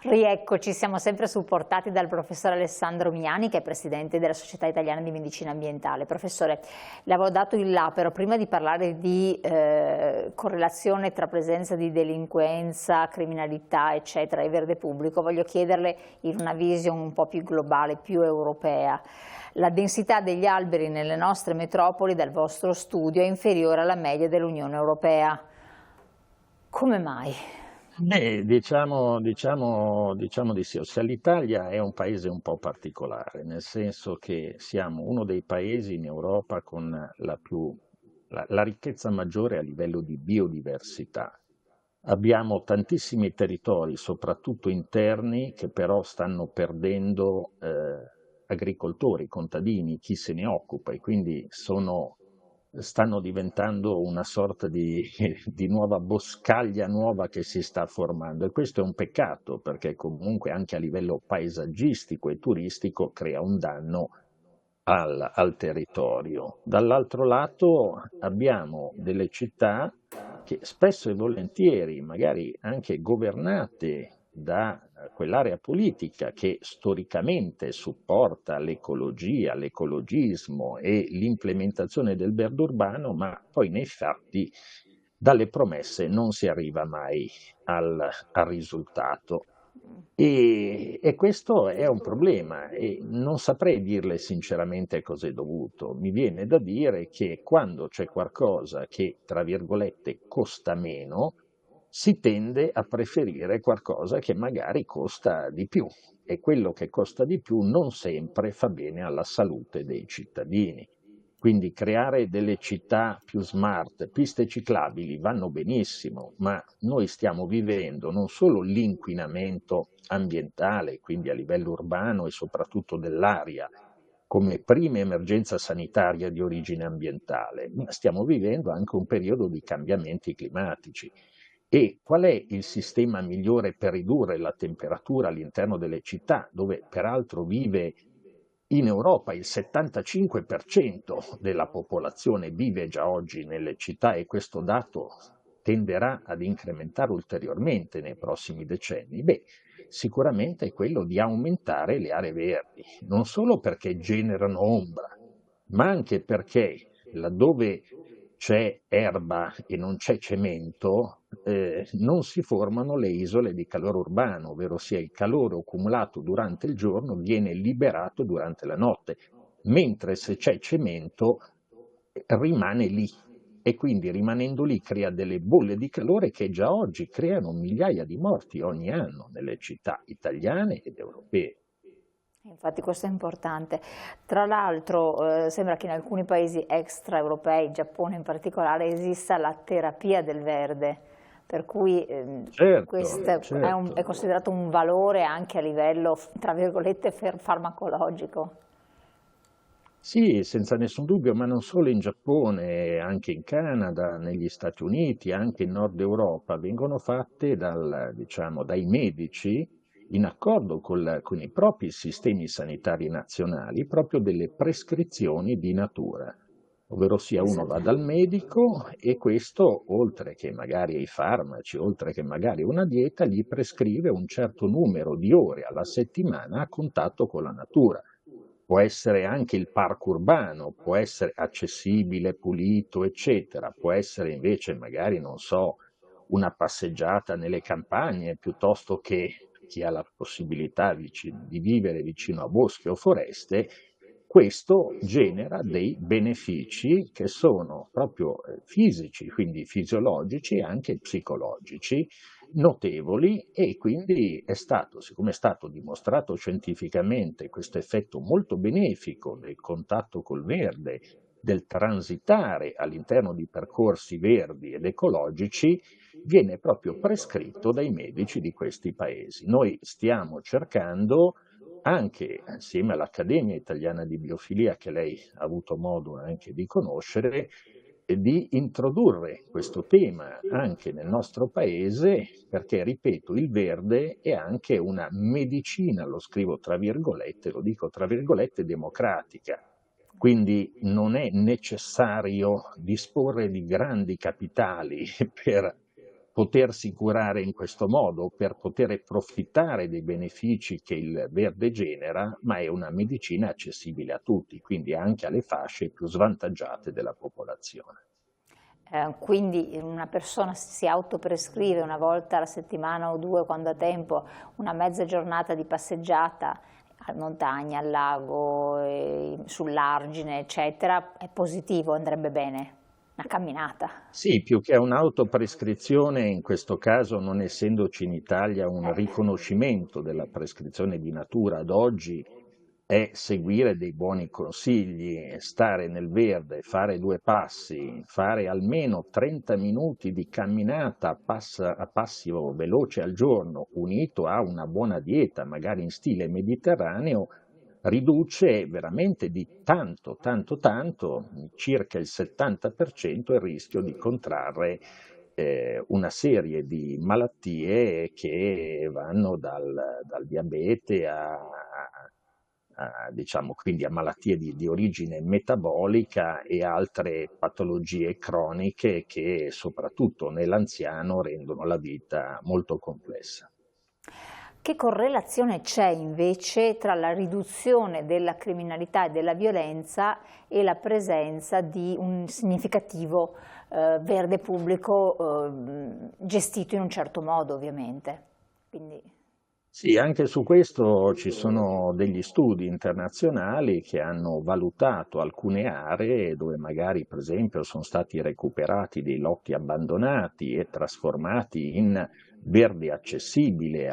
Rieccoci, siamo sempre supportati dal professor Alessandro Miani, che è presidente della Società Italiana di Medicina Ambientale. Professore, le avevo dato il là, però prima di parlare di correlazione tra presenza di delinquenza, criminalità, eccetera, e verde pubblico, voglio chiederle in una visione un po' più globale, più europea. La densità degli alberi nelle nostre metropoli, dal vostro studio, è inferiore alla media dell'Unione Europea. Come mai? Diciamo di sì, ossia l'Italia è un paese un po' particolare, nel senso che siamo uno dei paesi in Europa con la ricchezza maggiore a livello di biodiversità. Abbiamo tantissimi territori, soprattutto interni, che però stanno perdendo agricoltori, contadini, chi se ne occupa e quindi stanno diventando una sorta di nuova boscaglia nuova che si sta formando e questo è un peccato perché comunque anche a livello paesaggistico e turistico crea un danno al territorio. Dall'altro lato abbiamo delle città che spesso e volentieri, magari anche governate da quell'area politica che storicamente supporta l'ecologia, l'ecologismo e l'implementazione del verde urbano, ma poi nei fatti dalle promesse non si arriva mai al risultato. E questo è un problema e non saprei dirle sinceramente cosa è dovuto. Mi viene da dire che quando c'è qualcosa che, tra virgolette, costa meno, si tende a preferire qualcosa che magari costa di più e quello che costa di più non sempre fa bene alla salute dei cittadini. Quindi creare delle città più smart, piste ciclabili vanno benissimo, ma noi stiamo vivendo non solo l'inquinamento ambientale, quindi a livello urbano e soprattutto dell'aria, come prima emergenza sanitaria di origine ambientale, ma stiamo vivendo anche un periodo di cambiamenti climatici. E qual è il sistema migliore per ridurre la temperatura all'interno delle città, dove peraltro vive in Europa il 75% della popolazione vive già oggi nelle città e questo dato tenderà ad incrementare ulteriormente nei prossimi decenni? Beh, sicuramente è quello di aumentare le aree verdi, non solo perché generano ombra, ma anche perché laddove c'è erba e non c'è cemento, non si formano le isole di calore urbano, ovvero sia il calore accumulato durante il giorno viene liberato durante la notte, mentre se c'è cemento rimane lì e quindi rimanendo lì crea delle bolle di calore che già oggi creano migliaia di morti ogni anno nelle città italiane ed europee. Infatti questo è importante. Tra l'altro sembra che in alcuni paesi extraeuropei, Giappone in particolare, esista la terapia del verde, per cui Certo, questo è certo. considerato un valore anche a livello, tra virgolette, farmacologico. Sì, senza nessun dubbio, ma non solo in Giappone, anche in Canada, negli Stati Uniti, anche in Nord Europa, vengono fatte diciamo, dai medici in accordo con i propri sistemi sanitari nazionali, proprio delle prescrizioni di natura, ovvero sia uno va Pensate. dal medico e questo, oltre che magari ai farmaci, oltre che magari una dieta, gli prescrive un certo numero di ore alla settimana a contatto con la natura. Può essere anche il parco urbano, può essere accessibile, pulito, eccetera, può essere invece magari, non so, una passeggiata nelle campagne, piuttosto che chi ha la possibilità di vivere vicino a boschi o foreste, questo genera dei benefici che sono proprio fisici, quindi fisiologici e anche psicologici, notevoli e quindi siccome è stato dimostrato scientificamente questo effetto molto benefico del contatto col verde, del transitare all'interno di percorsi verdi ed ecologici, viene proprio prescritto dai medici di questi paesi. Noi stiamo cercando, anche assieme all'Accademia Italiana di Biofilia, che lei ha avuto modo anche di conoscere, di introdurre questo tema anche nel nostro paese, perché, ripeto, il verde è anche una medicina, lo scrivo tra virgolette, lo dico tra virgolette, democratica. Quindi non è necessario disporre di grandi capitali per potersi curare in questo modo, per poter profittare dei benefici che il verde genera, ma è una medicina accessibile a tutti, quindi anche alle fasce più svantaggiate della popolazione. Quindi una persona si autoprescrive una volta alla settimana o due, quando ha tempo, una mezza giornata di passeggiata a montagna, al lago, sull'argine, eccetera, è positivo, andrebbe bene, una camminata. Sì, più che un'autoprescrizione, in questo caso, non essendoci in Italia un riconoscimento della prescrizione di natura ad oggi, è seguire dei buoni consigli, stare nel verde, fare 2 passi, fare almeno 30 minuti di camminata a passo veloce al giorno, unito a una buona dieta, magari in stile mediterraneo, riduce veramente di tanto, tanto, tanto, circa il 70%, il rischio di contrarre una serie di malattie che vanno dal diabete diciamo, quindi a malattie di origine metabolica e altre patologie croniche che soprattutto nell'anziano rendono la vita molto complessa. Che correlazione c'è invece tra la riduzione della criminalità e della violenza e la presenza di un significativo verde pubblico gestito in un certo modo, ovviamente? Quindi... Sì, anche su questo ci sono degli studi internazionali che hanno valutato alcune aree dove magari, per esempio, sono stati recuperati dei lotti abbandonati e trasformati in verde accessibile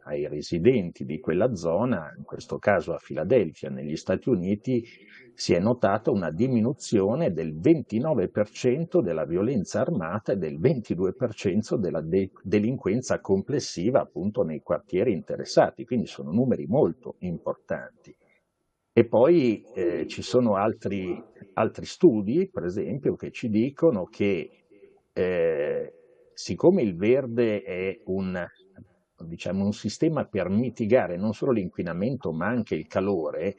ai residenti di quella zona, in questo caso a Filadelfia, negli Stati Uniti, si è notata una diminuzione del 29% della violenza armata e del 22% della delinquenza complessiva appunto nei quartieri interessati, quindi sono numeri molto importanti. E poi ci sono altri studi, per esempio, che ci dicono che siccome il verde è diciamo, un sistema per mitigare non solo l'inquinamento ma anche il calore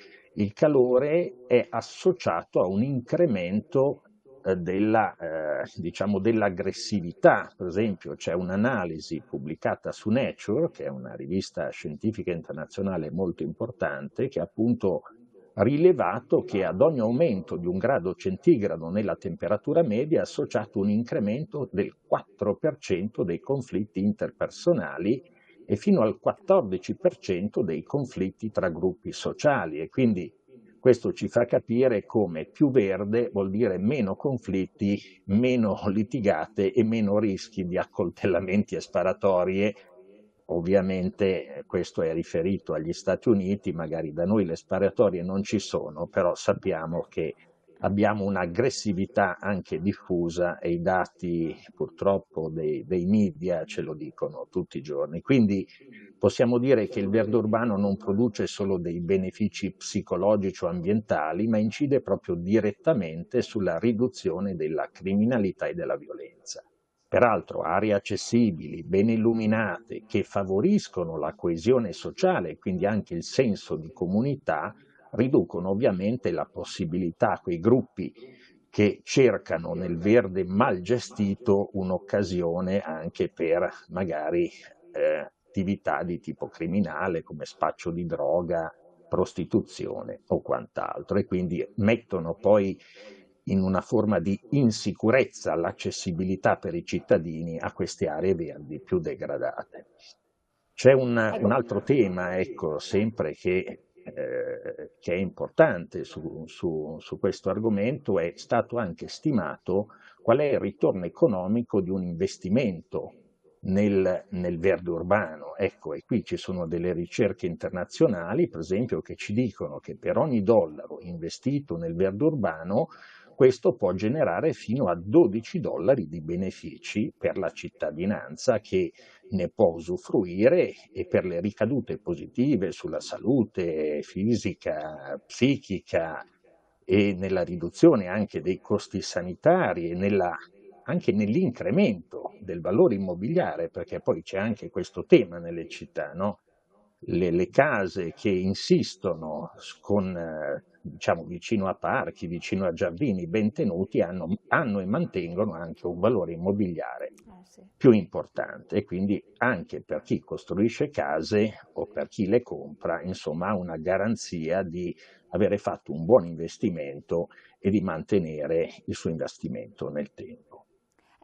è associato a un incremento diciamo, dell'aggressività. Per esempio, c'è un'analisi pubblicata su Nature, che è una rivista scientifica internazionale molto importante, che ha appunto rilevato che ad ogni aumento di 1 grado centigrado nella temperatura media è associato un incremento del 4% dei conflitti interpersonali e fino al 14% dei conflitti tra gruppi sociali, e quindi questo ci fa capire come più verde vuol dire meno conflitti, meno litigate e meno rischi di accoltellamenti e sparatorie. Ovviamente questo è riferito agli Stati Uniti, magari da noi le sparatorie non ci sono, però sappiamo che abbiamo un'aggressività anche diffusa e i dati purtroppo dei media ce lo dicono tutti i giorni. Quindi possiamo dire che il verde urbano non produce solo dei benefici psicologici o ambientali, ma incide proprio direttamente sulla riduzione della criminalità e della violenza. Peraltro aree accessibili, ben illuminate, che favoriscono la coesione sociale e quindi anche il senso di comunità, riducono ovviamente la possibilità a quei gruppi che cercano nel verde mal gestito un'occasione anche per magari attività di tipo criminale come spaccio di droga, prostituzione o quant'altro, e quindi mettono poi in una forma di insicurezza l'accessibilità per i cittadini a queste aree verdi più degradate. C'è un altro tema, ecco, sempre che è importante su questo argomento. È stato anche stimato qual è il ritorno economico di un investimento nel verde urbano. Ecco, e qui ci sono delle ricerche internazionali, per esempio, che ci dicono che per ogni dollaro investito nel verde urbano, questo può generare fino a $12 di benefici per la cittadinanza che ne può usufruire, e per le ricadute positive sulla salute fisica, psichica e nella riduzione anche dei costi sanitari e anche nell'incremento del valore immobiliare, perché poi c'è anche questo tema nelle città, no? Le case che insistono diciamo, vicino a parchi, vicino a giardini ben tenuti, hanno e mantengono anche un valore immobiliare sì. più importante, e quindi anche per chi costruisce case o per chi le compra, insomma, ha una garanzia di avere fatto un buon investimento e di mantenere il suo investimento nel tempo.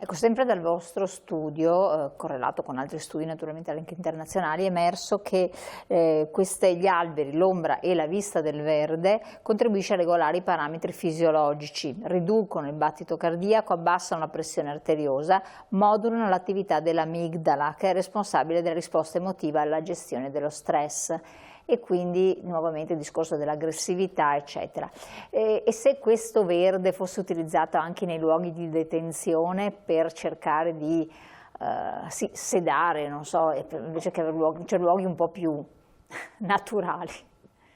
Ecco, sempre dal vostro studio, correlato con altri studi naturalmente anche internazionali, è emerso che gli alberi, l'ombra e la vista del verde contribuisce a regolare i parametri fisiologici, riducono il battito cardiaco, abbassano la pressione arteriosa, modulano l'attività dell'amigdala, che è responsabile della risposta emotiva alla gestione dello stress. E quindi nuovamente il discorso dell'aggressività, eccetera. E se questo verde fosse utilizzato anche nei luoghi di detenzione per cercare di sì, sedare, non so, invece che avere luoghi un po' più naturali.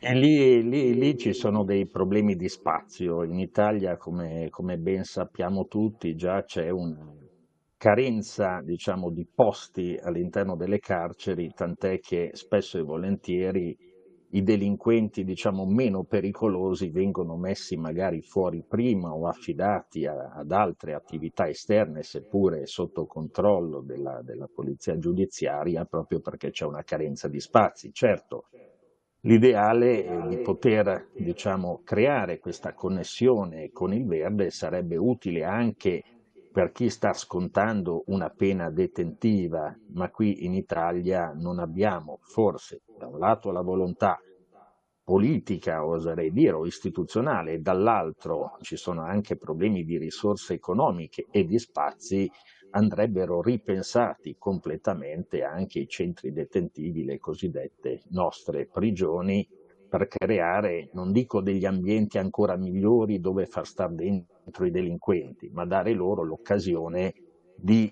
E lì ci sono dei problemi di spazio. In Italia, come ben sappiamo tutti, già c'è una carenza, diciamo, di posti all'interno delle carceri, tant'è che spesso e volentieri i delinquenti, diciamo, meno pericolosi vengono messi magari fuori prima o affidati ad altre attività esterne, seppure sotto controllo della polizia giudiziaria, proprio perché c'è una carenza di spazi. Certo, l'ideale di poter, diciamo, creare questa connessione con il verde sarebbe utile anche per chi sta scontando una pena detentiva, ma qui in Italia non abbiamo forse da un lato la volontà politica, oserei dire, o istituzionale, e dall'altro ci sono anche problemi di risorse economiche e di spazi. Andrebbero ripensati completamente anche i centri detentivi, le cosiddette nostre prigioni, per creare, non dico degli ambienti ancora migliori dove far star dentro i delinquenti, ma dare loro l'occasione di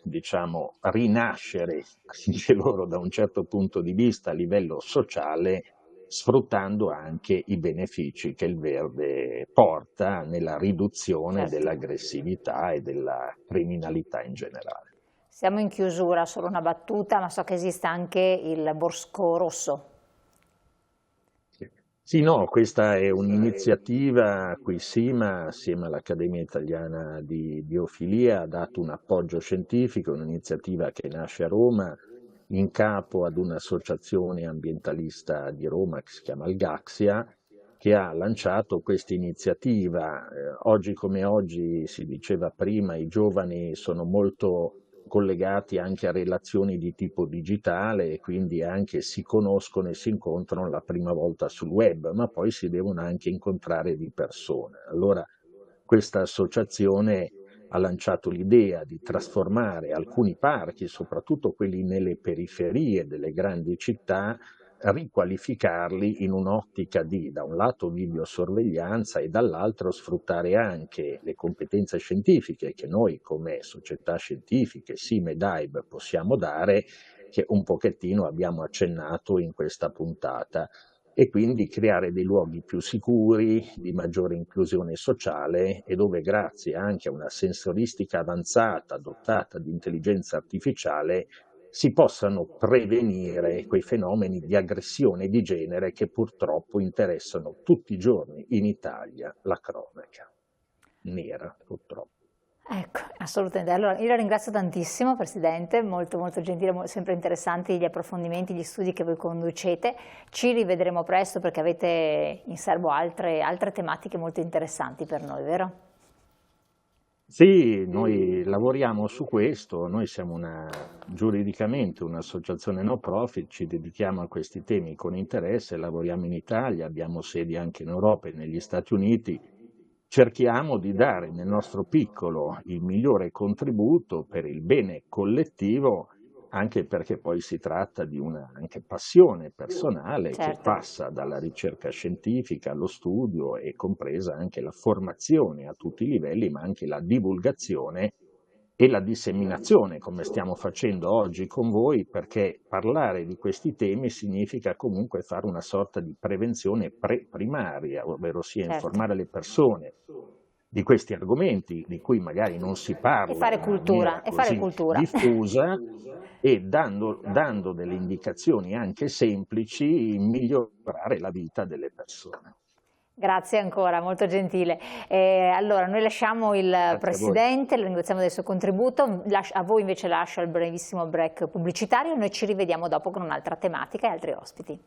diciamo, rinascere anche loro da un certo punto di vista a livello sociale, sfruttando anche i benefici che il verde porta nella riduzione Certo. dell'aggressività e della criminalità in generale. Siamo in chiusura, solo una battuta, ma so che esiste anche il bosco rosso. Sì, no, questa è un'iniziativa a cui SIMA, assieme all'Accademia Italiana di Biofilia, ha dato un appoggio scientifico, un'iniziativa che nasce a Roma in capo ad un'associazione ambientalista di Roma che si chiama il Gaxia, che ha lanciato questa iniziativa. Oggi come oggi, si diceva prima, i giovani sono molto collegati anche a relazioni di tipo digitale e quindi anche si conoscono e si incontrano la prima volta sul web, ma poi si devono anche incontrare di persona. Allora, questa associazione ha lanciato l'idea di trasformare alcuni parchi, soprattutto quelli nelle periferie delle grandi città, riqualificarli in un'ottica di, da un lato, videosorveglianza e dall'altro sfruttare anche le competenze scientifiche che noi come società scientifiche, SIM e DAIB, possiamo dare, che un pochettino abbiamo accennato in questa puntata, e quindi creare dei luoghi più sicuri, di maggiore inclusione sociale e dove, grazie anche a una sensoristica avanzata dotata di intelligenza artificiale, si possano prevenire quei fenomeni di aggressione di genere che purtroppo interessano tutti i giorni in Italia la cronaca nera, purtroppo. Ecco, assolutamente. Allora, io la ringrazio tantissimo, Presidente, molto molto gentile, sempre interessanti gli approfondimenti, gli studi che voi conducete. Ci rivedremo presto perché avete in serbo altre tematiche molto interessanti per noi, vero? Sì, noi lavoriamo su questo, noi siamo giuridicamente un'associazione no profit, ci dedichiamo a questi temi con interesse, lavoriamo in Italia, abbiamo sedi anche in Europa e negli Stati Uniti, cerchiamo di dare nel nostro piccolo il migliore contributo per il bene collettivo, anche perché poi si tratta di una anche passione personale che Certo. passa dalla ricerca scientifica allo studio e compresa anche la formazione a tutti i livelli, ma anche la divulgazione e la disseminazione, come stiamo facendo oggi con voi, perché parlare di questi temi significa comunque fare una sorta di prevenzione primaria, ovvero sia Certo. informare le persone di questi argomenti di cui magari non si parla E fare in cultura, maniera così diffusa, e dando delle indicazioni anche semplici in migliorare la vita delle persone. Grazie ancora, molto gentile. Allora, noi lasciamo il Presidente, lo ringraziamo del suo contributo, a voi invece lascio il brevissimo break pubblicitario, noi ci rivediamo dopo con un'altra tematica e altri ospiti.